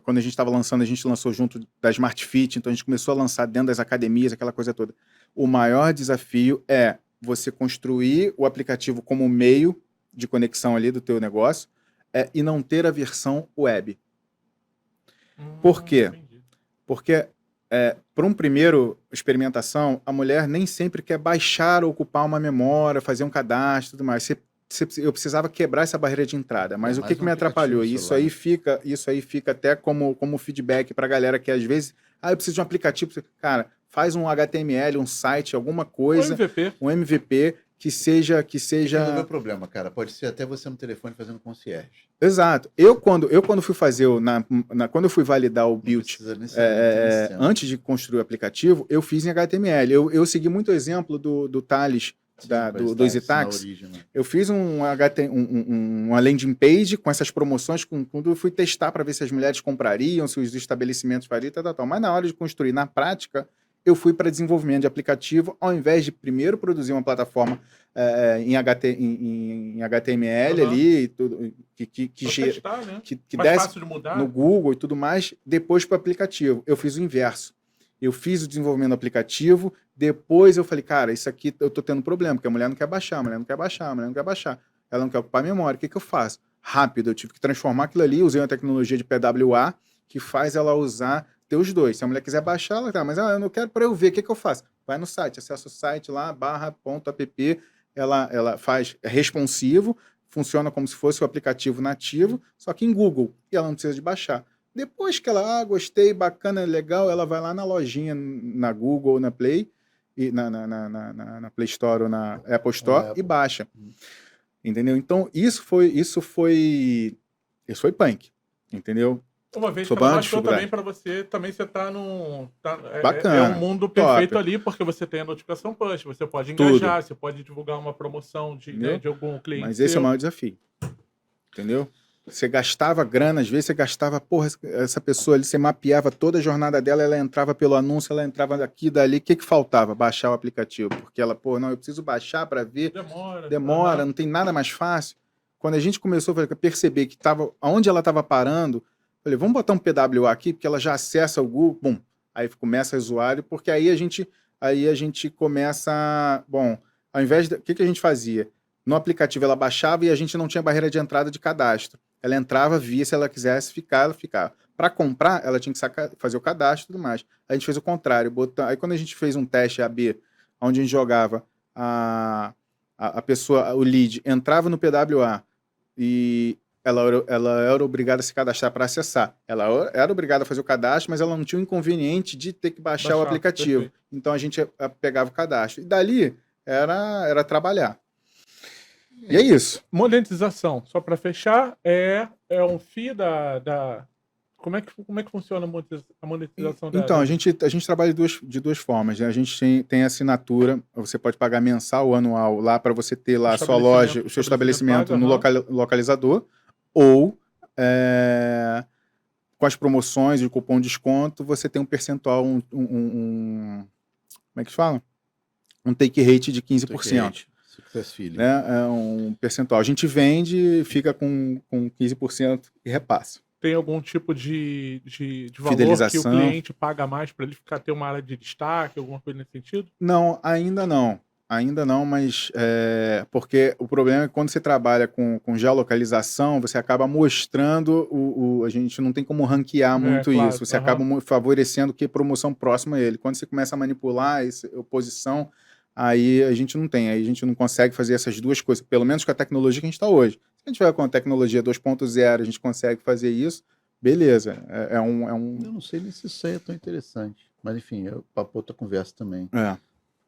quando a gente estava lançando, a gente lançou junto da Smart Fit, então a gente começou a lançar dentro das academias, aquela coisa toda. O maior desafio é você construir o aplicativo como meio de conexão ali do teu negócio e não ter a versão web. Por quê? Entendi. Porque para um primeiro experimentação, a mulher nem sempre quer baixar ou ocupar uma memória, fazer um cadastro e tudo mais. Eu precisava quebrar essa barreira de entrada, mas o que me atrapalhou? Isso aí fica até como feedback para a galera que às vezes, eu preciso de um aplicativo. Cara, faz um HTML, um site, alguma coisa, um MVP que seja... Resolver o problema, cara. Pode ser até você no telefone fazendo concierge. Exato. Eu quando fui fazer, quando eu fui validar o build, antes de construir o aplicativo, eu fiz em HTML. Eu segui muito o exemplo do Thales, dos Itax. Eu fiz uma landing page com essas promoções, quando eu fui testar para ver se as mulheres comprariam, se os estabelecimentos fariam, tal. Mas na hora de construir na prática, eu fui para desenvolvimento de aplicativo, ao invés de primeiro produzir uma plataforma em HTML ali, tudo, que mais fácil de mudar no Google e tudo mais, depois para o aplicativo. Eu fiz o inverso. Eu fiz o desenvolvimento do aplicativo, depois eu falei, cara, isso aqui eu tô tendo problema, porque a mulher não quer baixar, ela não quer ocupar a memória, o que eu faço? Rápido, eu tive que transformar aquilo ali, usei uma tecnologia de PWA, que faz ela usar ter os dois. Se a mulher quiser baixar, ela tá, mas eu não quero para eu ver, o que eu faço? Vai no site, acessa o site lá, /.app, ela faz responsivo, funciona como se fosse o aplicativo nativo, só que em Google, e ela não precisa de baixar. Depois que ela, gostei, bacana, legal, ela vai lá na lojinha, na Google, na Play, e na Play Store ou na Apple Store e baixa. Entendeu? Então, isso foi punk, entendeu? Uma vez Sou que ela bom de baixou dificuldade. também pra você, também você tá num... é Bacana, um mundo top. perfeito ali, porque você tem a notificação push, você pode Tudo. engajar, você pode divulgar uma promoção de, né, Entendeu? de algum cliente Mas esse é o seu. maior desafio. Entendeu? Você gastava grana, às vezes você gastava, porra, essa pessoa ali, você mapeava toda a jornada dela, ela entrava pelo anúncio, ela entrava daqui, dali, o que que faltava? Baixar o aplicativo, porque ela, pô, não, eu preciso baixar para ver, demora, Aham. não tem nada mais fácil. Quando a gente começou a perceber que tava, aonde ela estava parando, falei, vamos botar um PWA aqui, porque ela já acessa o Google, bum, aí começa o usuário, porque aí a gente começa, bom, ao invés de, o que que a gente fazia? No aplicativo ela baixava e a gente não tinha barreira de entrada de cadastro. Ela entrava, via, se ela quisesse ficar, ela ficava. Para comprar, ela tinha que fazer o cadastro e tudo mais. A gente fez o contrário. Aí quando a gente fez um teste AB, onde a gente jogava a pessoa, o lead, entrava no PWA e ela era obrigada a se cadastrar para acessar. Ela era obrigada a fazer o cadastro, mas ela não tinha o inconveniente de ter que baixar o aplicativo. Perfeito. Então a gente pegava o cadastro. E dali era trabalhar. E é isso. Monetização, só para fechar, é um FII da... Como é que funciona a monetização da... Então, a gente trabalha de duas formas, né? A gente tem assinatura, você pode pagar mensal ou anual lá para você ter lá a sua loja, o seu estabelecimento no localizador, ou com as promoções e o cupom de desconto, você tem um percentual, como é que fala? Um take rate de 15%. Success Feeling. Né? É um percentual. A gente vende, fica com 15% e repassa. Tem algum tipo de valor Fidelização. que o cliente paga mais para ele ter uma área de destaque, alguma coisa nesse sentido? Não, ainda não. Ainda não, mas porque o problema é que quando você trabalha com geolocalização, você acaba mostrando a gente não tem como ranquear muito claro, isso. Você acaba favorecendo que promoção próxima a ele. Quando você começa a manipular essa oposição, aí a gente não tem, aí a gente não consegue fazer essas duas coisas, pelo menos com a tecnologia que a gente está hoje. Se a gente tiver com a tecnologia 2.0, a gente consegue fazer isso, beleza. Eu não sei nem se isso aí é tão interessante, mas enfim, é papo outra conversa também.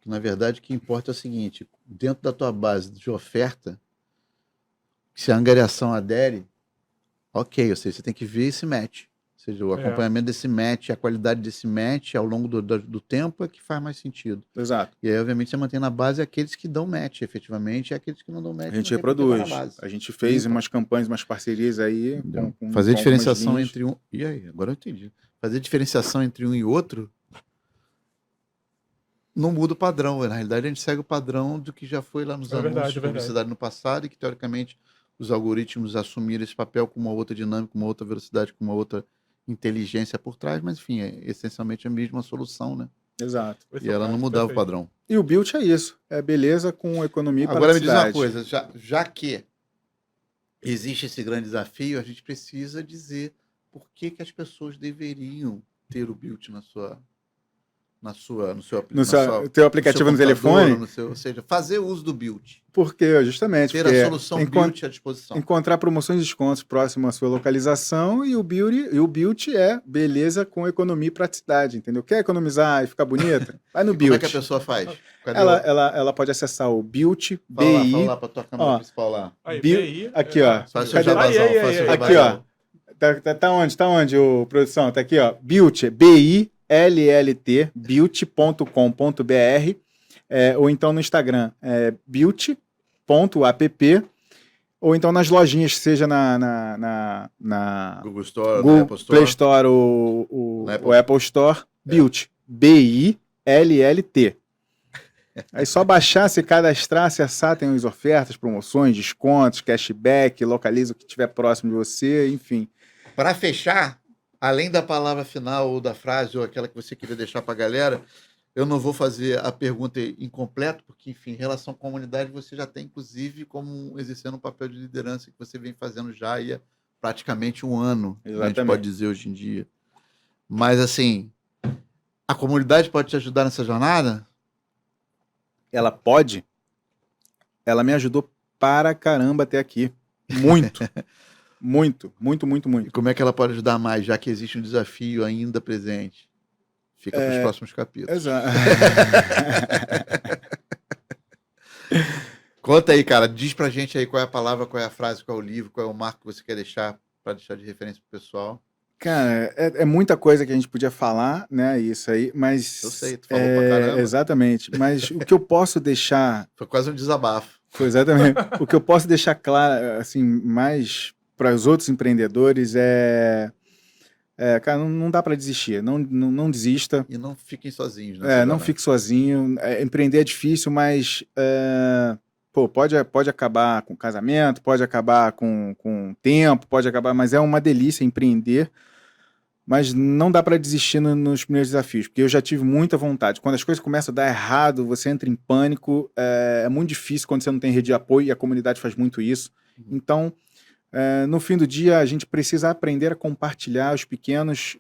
Que, na verdade, o que importa é o seguinte, dentro da tua base de oferta, se a angariação adere, ok, ou seja, você tem que ver esse match. Ou seja, o acompanhamento desse match, a qualidade desse match ao longo do tempo é que faz mais sentido. Exato. E aí, obviamente, você mantém na base aqueles que dão match, efetivamente, e aqueles que não dão match. A gente reproduz. A gente fez umas campanhas, umas parcerias aí. Fazer diferenciação entre um... E aí? Agora eu entendi. Fazer diferenciação entre um e outro não muda o padrão. Na realidade, a gente segue o padrão do que já foi lá nos anúncios de publicidade no passado e que, teoricamente, os algoritmos assumiram esse papel com uma outra dinâmica, com uma outra velocidade, com uma outra inteligência por trás, mas enfim, é essencialmente a mesma solução, né? Exato. E ela não mudava o padrão. E o Built é isso, é beleza com economia e Agora me diz uma coisa, já que existe esse grande desafio, a gente precisa dizer por que as pessoas deveriam ter o Built no teu aplicativo no telefone, ou seja, fazer uso do Built. Por quê? Justamente ter a solução Built à disposição. Encontrar promoções e descontos próximo à sua localização e o Built é beleza com economia e praticidade, entendeu? Quer economizar e ficar bonita? Vai no Built. Como é que a pessoa faz? Ela pode acessar o Built, BI. Fala lá pra tua câmera principal lá. BI, aqui, ó. Faz seu jabazão, aqui, ó. Tá onde? Tá onde, produção? Tá aqui, ó. Built, BILLT, built.com.br, ou então no Instagram, built.app, ou então nas lojinhas, seja na Google Store, Google Apple Store. Play Store, o Apple Store, Built, BILLT. Aí só baixar, se cadastrar, acessar, tem as ofertas, promoções, descontos, cashback, localiza o que estiver próximo de você, enfim. Para fechar, além da palavra final ou da frase ou aquela que você queria deixar para a galera, eu não vou fazer a pergunta incompleta, porque, enfim, em relação à comunidade, você já tem, inclusive, como exercendo um papel de liderança que você vem fazendo já há praticamente um ano, a gente pode dizer hoje em dia. Mas, assim, a comunidade pode te ajudar nessa jornada? Ela pode. Ela me ajudou para caramba até aqui. Muito. Muito. E como é que ela pode ajudar mais, já que existe um desafio ainda presente? Fica para os próximos capítulos. Exato. Conta aí, cara. Diz pra gente aí qual é a palavra, qual é a frase, qual é o livro, qual é o marco que você quer deixar para deixar de referência pro pessoal. Cara, é muita coisa que a gente podia falar, né? Isso aí, mas. Eu sei, tu falou pra caramba. Exatamente. Mas o que eu posso deixar. Foi quase um desabafo. Foi exatamente. O que eu posso deixar claro, assim, mais para os outros empreendedores cara, não dá para desistir. Não desista. E não fiquem sozinhos, né? Não fique sozinho. Empreender é difícil, mas. Pô, pode acabar com casamento, pode acabar com tempo, pode acabar, mas é uma delícia empreender. Mas não dá para desistir nos primeiros desafios, porque eu já tive muita vontade. Quando as coisas começam a dar errado, você entra em pânico. É muito difícil quando você não tem rede de apoio, e a comunidade faz muito isso. Então, no fim do dia, a gente precisa aprender a compartilhar os pequenos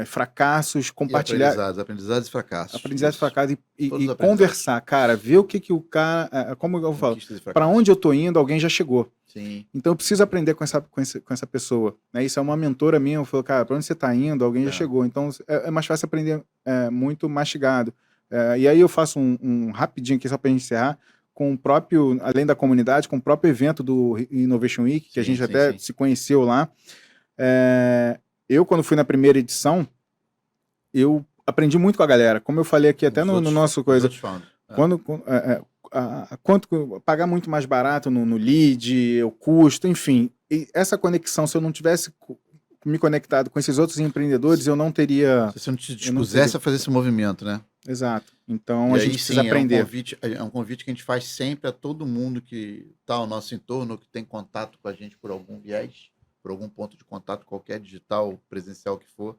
fracassos, compartilhar. Aprendizados e fracassos. Aprendizados e fracassos e conversar, cara, ver o que o cara. Como eu falo, para onde eu tô indo, alguém já chegou. Sim. Então eu preciso aprender com essa pessoa. Né? Isso é uma mentora minha. Eu falo, cara, para onde você tá indo, alguém já chegou. Então é mais fácil aprender muito mastigado. E aí eu faço um rapidinho aqui, só para encerrar, com o próprio, além da comunidade, com o próprio evento do Innovation Week, que a gente até se conheceu lá. Eu, quando fui na primeira edição, eu aprendi muito com a galera. Como eu falei aqui até no nosso coisa. Quanto pagar muito mais barato no lead, o custo, enfim. E essa conexão, se eu não tivesse me conectado com esses outros empreendedores, eu não teria... Se você não te dispusesse a fazer esse movimento, né? Exato. Então a gente precisa aprender. É um convite que a gente faz sempre a todo mundo que está ao nosso entorno, que tem contato com a gente por algum viés, por algum ponto de contato qualquer, digital, presencial que for,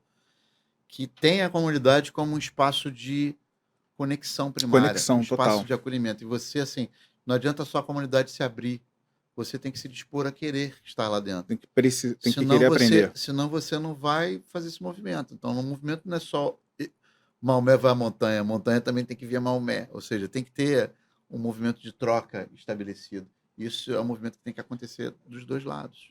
que tem a comunidade como um espaço de conexão primária, um espaço total. de acolhimento. E você, assim, não adianta só a comunidade se abrir, você tem que se dispor a querer estar lá dentro. Tem que querer aprender. Senão você não vai fazer esse movimento. Então, o movimento não é só Maomé vai à montanha, a montanha também tem que vir a Maomé. Ou seja, tem que ter um movimento de troca estabelecido. Isso é um movimento que tem que acontecer dos dois lados.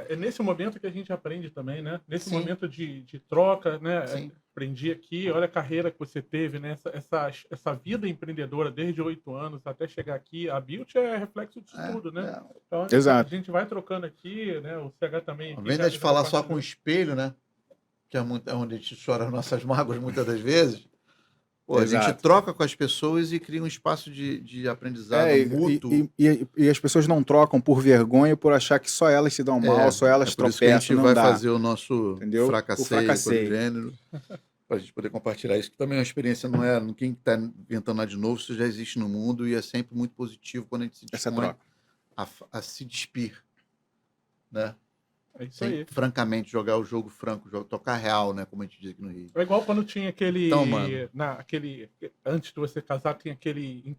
É nesse momento que a gente aprende também, né? Nesse momento de troca, né? Sim. Aprendi aqui, olha a carreira que você teve, né? Essa vida empreendedora desde 8 anos até chegar aqui. A Built é reflexo disso tudo, né? Então, Exato. A gente vai trocando aqui, né? O CH também. Ao invés de falar só com o espelho, né? Que é onde a gente chora as nossas mágoas muitas das vezes. Pô, a gente troca com as pessoas e cria um espaço de aprendizado mútuo. E as pessoas não trocam por vergonha, por achar que só elas se dão mal, só elas tropeçam. Por isso que a gente vai dá. fazer o nosso fracasseio por gênero, para a gente poder compartilhar isso, que também é uma experiência, não é quem está inventando nada de novo, isso já existe no mundo e é sempre muito positivo quando a gente se dispõe a se despir, né? É isso aí. Francamente, jogar o jogo franco, tocar real, né? Como a gente diz aqui no Rio. É igual quando tinha aquele. Então, mano. Antes de você casar, tinha aquele.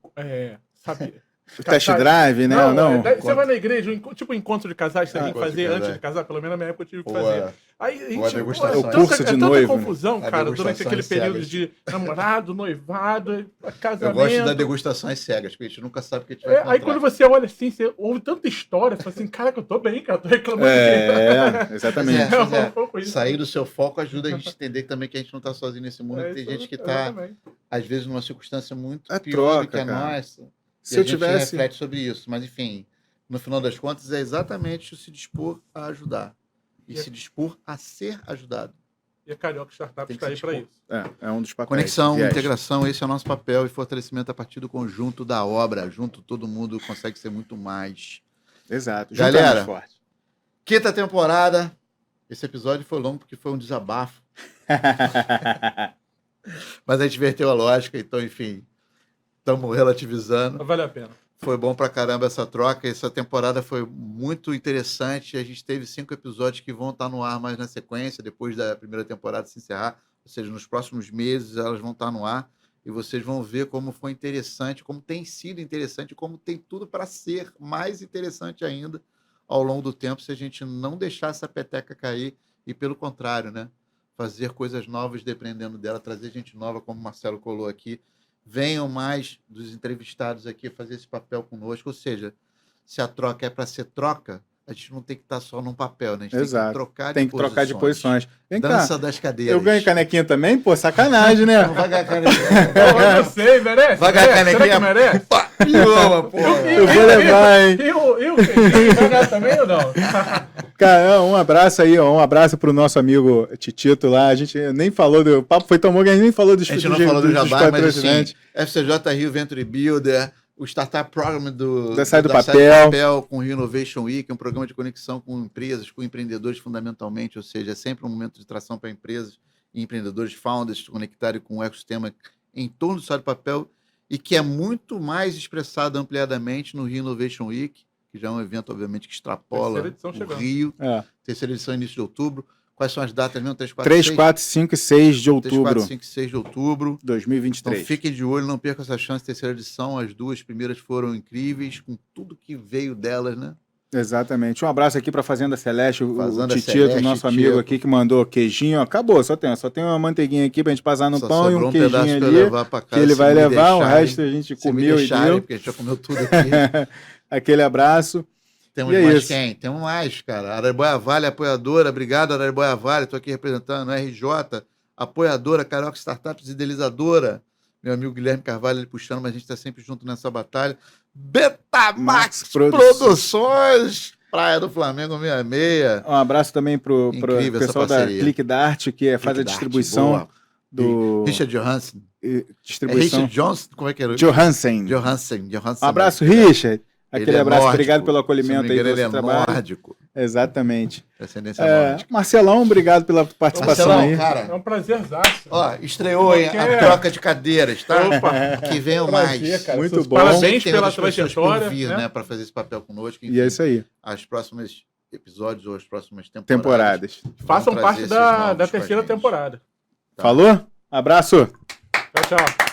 Sabe? O test drive, né? Não. Você vai na igreja, tipo encontro de casais, você tem que fazer antes de casar, pelo menos na minha época eu tive que fazer. Aí a gente. O curso de noivo. Tanta confusão, cara, durante aquele período de namorado, noivado, casamento. Eu gosto da degustação às cegas, porque a gente nunca sabe o que a gente vai encontrar. Aí quando você olha assim, você ouve tanta história, você fala assim, cara, que eu tô bem, cara, tô reclamando. Exatamente. Sair do seu foco ajuda a gente a entender também que a gente não tá sozinho nesse mundo, tem gente que tá, às vezes, numa circunstância muito pior do que a nossa. Se eu tivesse... reflete sobre isso, mas enfim, no final das contas é exatamente se dispor a ajudar e se dispor a ser ajudado. E a Carioca Startup está aí para isso. É um dos papéis. Conexão, integração, esse é o nosso papel e fortalecimento a partir do conjunto da obra. Junto todo mundo consegue ser muito mais. Exato. Galera, quinta temporada. Esse episódio foi longo porque foi um desabafo. Mas a gente inverteu a lógica, então, enfim... Estamos relativizando. Vale a pena. Foi bom pra caramba essa troca. Essa temporada foi muito interessante. A gente teve 5 episódios que vão estar no ar mais na sequência, depois da primeira temporada se encerrar. Ou seja, nos próximos meses elas vão estar no ar. E vocês vão ver como foi interessante, como tem sido interessante, como tem tudo para ser mais interessante ainda ao longo do tempo, se a gente não deixar essa peteca cair e, pelo contrário, né, fazer coisas novas dependendo dela, trazer gente nova, como o Marcelo colou aqui. Venham mais dos entrevistados aqui fazer esse papel conosco. Ou seja, se a troca é para ser troca, a gente não tem que estar só num papel, né? A gente tem que trocar de posições. Vem Dança cá. das cadeiras. Eu ganho canequinha também? Pô, sacanagem, né? Não vai ganhar canequinha. Eu sei, merece? Vai ganhar canequinha. Será que merece? Porra. Eu vou levar, hein? Eu vai ganhar também ou não? Cara, um abraço aí, ó, um abraço pro nosso amigo Titito lá. A gente nem falou do... O papo foi tão bom que a gente nem falou dos A gente não falou do dos Jabá, mas assim, patrocinantes. FCJ Rio Venture Builder, o Startup Program Da Sai do Sai do Papel. Papel com o Rio Innovation Week, um programa de conexão com empresas, com empreendedores fundamentalmente, ou seja, é sempre um momento de tração para empresas e empreendedores, founders, se conectarem com o ecossistema em torno do Sai do Papel e que é muito mais expressado ampliadamente no Rio Innovation Week, que já é um evento, obviamente, que extrapola Terceira edição o chegando. Rio. É. Terceira edição, início de outubro. Quais são as datas mesmo? 3, 4, 3, 6? 4, 5 e 6 de 3, outubro 4, 5 e 6 de outubro. Então 2023. fiquem de olho, não percam essa chance. Terceira edição, as duas primeiras foram incríveis, com tudo que veio delas, né? Exatamente. Um abraço aqui para Fazenda Celeste, o Fazenda Titito, Celeste, nosso amigo Tito. aqui que mandou queijinho. Acabou, só tem uma manteiguinha aqui pra gente passar no Só pão e sobrou um queijinho pra eu ali, levar pra que casa, ele se vai me levar, o deixarem. resto a gente Se me comeu e deixarem, deu. porque a gente já comeu tudo aqui. Aquele abraço. Temos E é mais isso. quem? Temos mais, cara. Araribóia Vale, apoiadora. Obrigado, Araribóia Vale. Estou aqui representando a RJ, apoiadora, Carioca Startups, idealizadora. Meu amigo Guilherme Carvalho, ele puxando, mas a gente está sempre junto nessa batalha. Betamax Max Produções, Praia do Flamengo 66. Um abraço também pro Incrível essa pessoal da parceria. Clique da Arte, que faz a Clique da Arte, distribuição boa. do... Richard Johansen. É Distribuição. Richard Johnson? Como é que era? Johansen. Johansen. Um abraço, Richard. Ele Aquele é abraço, nórdico. obrigado pelo Se não acolhimento me aí engano, do ele é seu trabalho. nórdico. Exatamente. Descendência nórdica. Marcelão, obrigado pela participação Marcelão, aí. cara, É um prazerzaço. ó, estreou hein, a Qualquer- troca de cadeiras, tá? Opa. Que venham Prazer, mais. cara. Muito Seus bom. Parabéns Tem pela outras pessoas por trajetória. vir, né? né, para fazer esse papel conosco. E é isso aí. As próximas episódios ou as próximas Temporadas. Façam Vamos parte trazer esses da novos terceira pra gente. temporada. Tá. Falou? Abraço. Tchau, tchau.